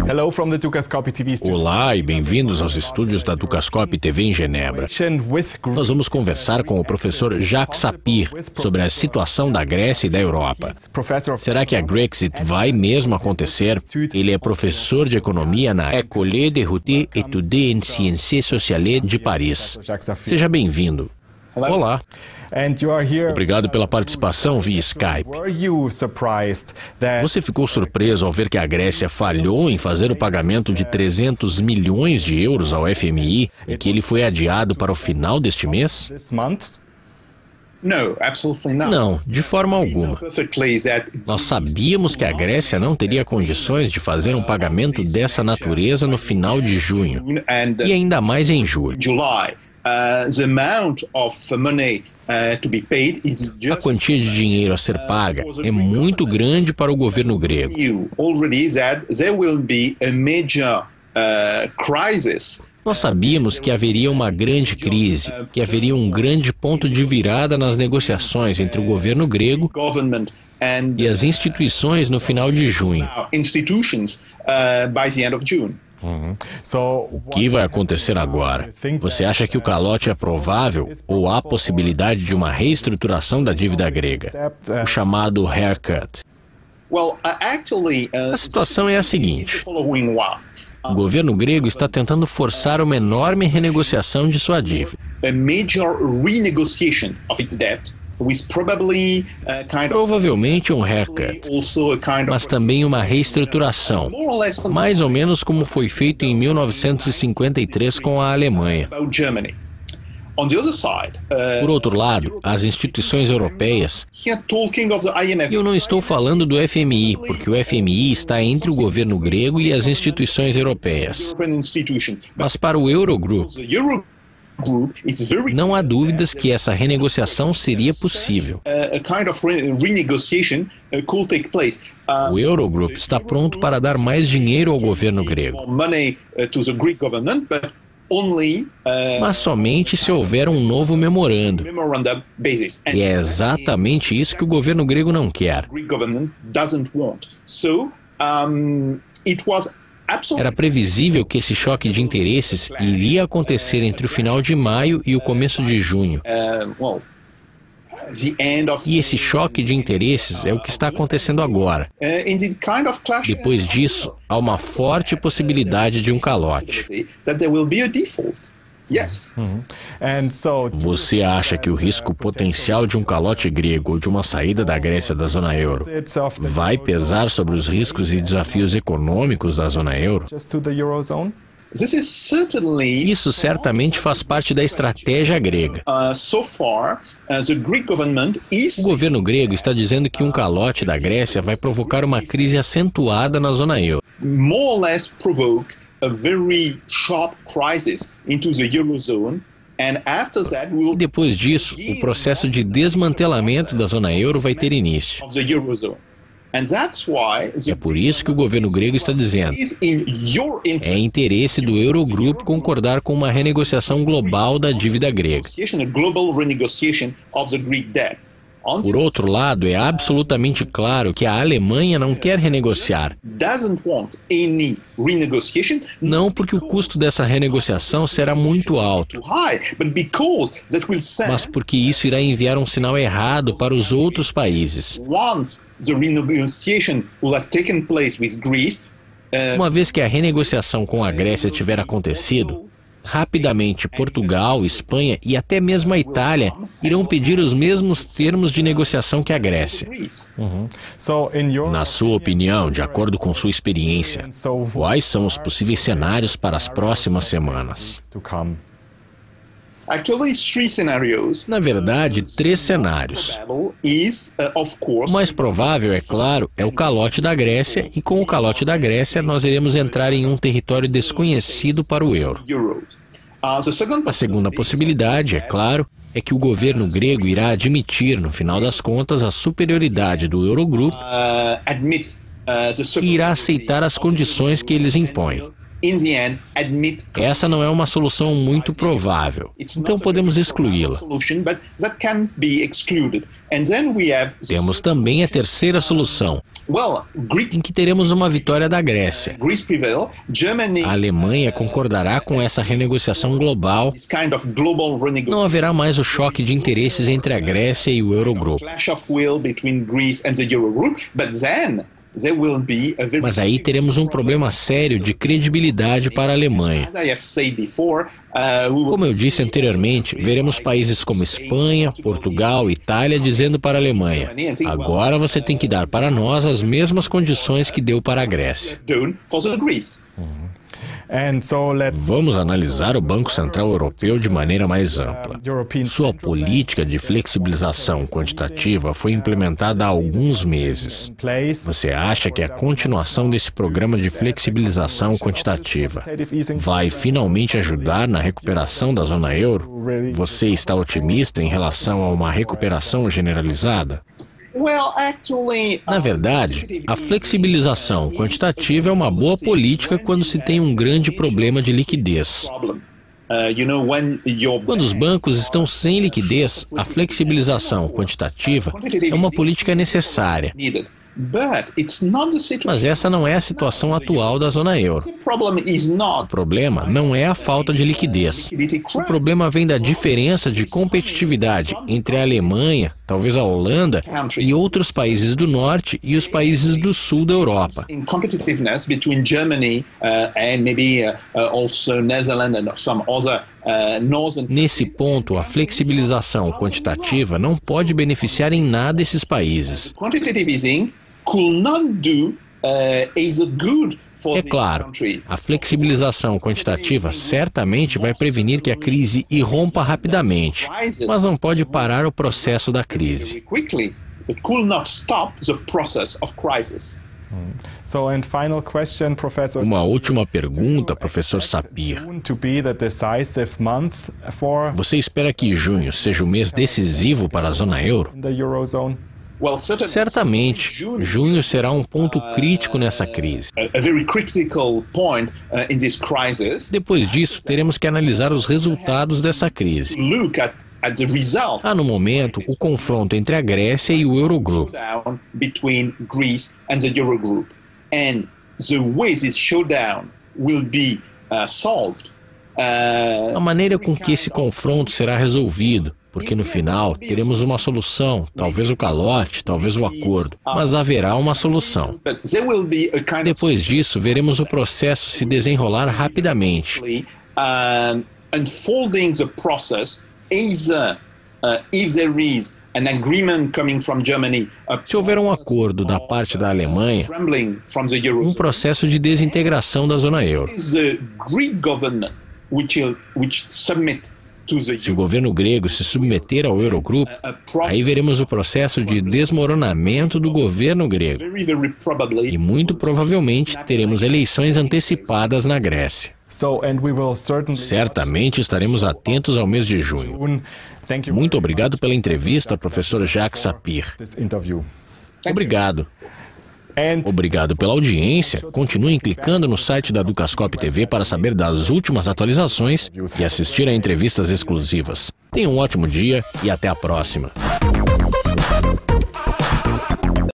Hello from the Dukascopy TV studio. Olá e bem-vindos aos estúdios da Dukascopy TV em Genebra. Nós vamos conversar com o professor Jacques Sapir sobre a situação da Grécia e da Europa. Será que a Grexit vai mesmo acontecer? Ele é professor de economia na École des Hautes Études en Sciences Sociales de Paris. Seja bem-vindo. Olá. Obrigado pela participação via Skype. Você ficou surpreso ao ver que a Grécia falhou em fazer o pagamento de 300 milhões de euros ao FMI e que ele foi adiado para o final deste mês? Não, de forma alguma. Nós sabíamos que a Grécia não teria condições de fazer um pagamento dessa natureza no final de junho e ainda mais em julho. A quantia de dinheiro a ser paga é muito grande para o governo grego. Nós sabíamos que haveria uma grande crise, que haveria um grande ponto de virada nas negociações entre o governo grego e as instituições no final de junho. O que vai acontecer agora? Você acha que o calote é provável ou há possibilidade de uma reestruturação da dívida grega? O chamado haircut. A situação é a seguinte. O governo grego está tentando forçar uma enorme renegociação de sua dívida. Provavelmente um haircut, mas também uma reestruturação, mais ou menos como foi feito em 1953 com a Alemanha. Por outro lado, as instituições europeias, e eu não estou falando do FMI, porque o FMI está entre o governo grego e as instituições europeias, mas para o Eurogroup, não há dúvidas que essa renegociação seria possível. O Eurogroup está pronto para dar mais dinheiro ao governo grego, mas somente se houver um novo memorando. E é exatamente isso que o governo grego não quer. Era previsível que esse choque de interesses iria acontecer entre o final de maio e o começo de junho. E esse choque de interesses é o que está acontecendo agora. Depois disso, há uma forte possibilidade de um calote. Você acha que o risco potencial de um calote grego ou de uma saída da Grécia da zona euro vai pesar sobre os riscos e desafios econômicos da zona euro? Isso certamente faz parte da estratégia grega. O governo grego está dizendo que um calote da Grécia vai provocar uma crise acentuada na zona euro. E depois disso, o processo de desmantelamento da zona euro vai ter início. É por isso que o governo grego está dizendo: é interesse do Eurogroup concordar com uma renegociação global da dívida grega. Por outro lado, é absolutamente claro que a Alemanha não quer renegociar. Não porque o custo dessa renegociação será muito alto, mas porque isso irá enviar um sinal errado para os outros países. Uma vez que a renegociação com a Grécia tiver acontecido, rapidamente Portugal, Espanha e até mesmo a Itália irão pedir os mesmos termos de negociação que a Grécia. Na sua opinião, de acordo com sua experiência, quais são os possíveis cenários para as próximas semanas? Na verdade, 3 cenários. O mais provável, é claro, é o calote da Grécia, e com o calote da Grécia nós iremos entrar em um território desconhecido para o euro. A segunda possibilidade, é claro, é que o governo grego irá admitir, no final das contas, a superioridade do Eurogroup e irá aceitar as condições que eles impõem. Essa não é uma solução muito provável, então podemos excluí-la. Temos também a terceira solução, em que teremos uma vitória da Grécia. A Alemanha concordará com essa renegociação global. Não haverá mais o choque de interesses entre a Grécia e o Eurogrupo. Mas aí teremos um problema sério de credibilidade para a Alemanha. Como eu disse anteriormente, veremos países como Espanha, Portugal, Itália dizendo para a Alemanha: agora você tem que dar para nós as mesmas condições que deu para a Grécia. Vamos analisar o Banco Central Europeu de maneira mais ampla. Sua política de flexibilização quantitativa foi implementada há alguns meses. Você acha que a continuação desse programa de flexibilização quantitativa vai finalmente ajudar na recuperação da zona euro? Você está otimista em relação a uma recuperação generalizada? Na verdade, a flexibilização quantitativa é uma boa política quando se tem um grande problema de liquidez. Quando os bancos estão sem liquidez, a flexibilização quantitativa é uma política necessária. Mas essa não é a situação atual da zona euro. O problema não é a falta de liquidez. O problema vem da diferença de competitividade entre a Alemanha, talvez a Holanda, e outros países do norte e os países do sul da Europa. Nesse ponto, a flexibilização quantitativa não pode beneficiar em nada esses países. É claro, a flexibilização quantitativa certamente vai prevenir que a crise irrompa rapidamente, mas não pode parar o processo da crise. Uma última pergunta, professor Sapir. Você espera que junho seja o mês decisivo para a zona euro? Certamente, junho será um ponto crítico nessa crise. Depois disso, teremos que analisar os resultados dessa crise. Há, no momento, o confronto entre a Grécia e o Eurogrupo. A maneira com que esse confronto será resolvido, porque no final teremos uma solução, talvez o calote, talvez o acordo, mas haverá uma solução. Depois disso, veremos o processo se desenrolar rapidamente. Se houver um acordo da parte da Alemanha, um processo de desintegração da zona euro. Se o governo grego se submeter ao Eurogrupo, aí veremos o processo de desmoronamento do governo grego. E muito provavelmente teremos eleições antecipadas na Grécia. Certamente estaremos atentos ao mês de junho. Muito obrigado pela entrevista, professor Jacques Sapir. Obrigado. Obrigado pela audiência. Continuem clicando no site da Dukascop TV para saber das últimas atualizações e assistir a entrevistas exclusivas. Tenham um ótimo dia e até a próxima.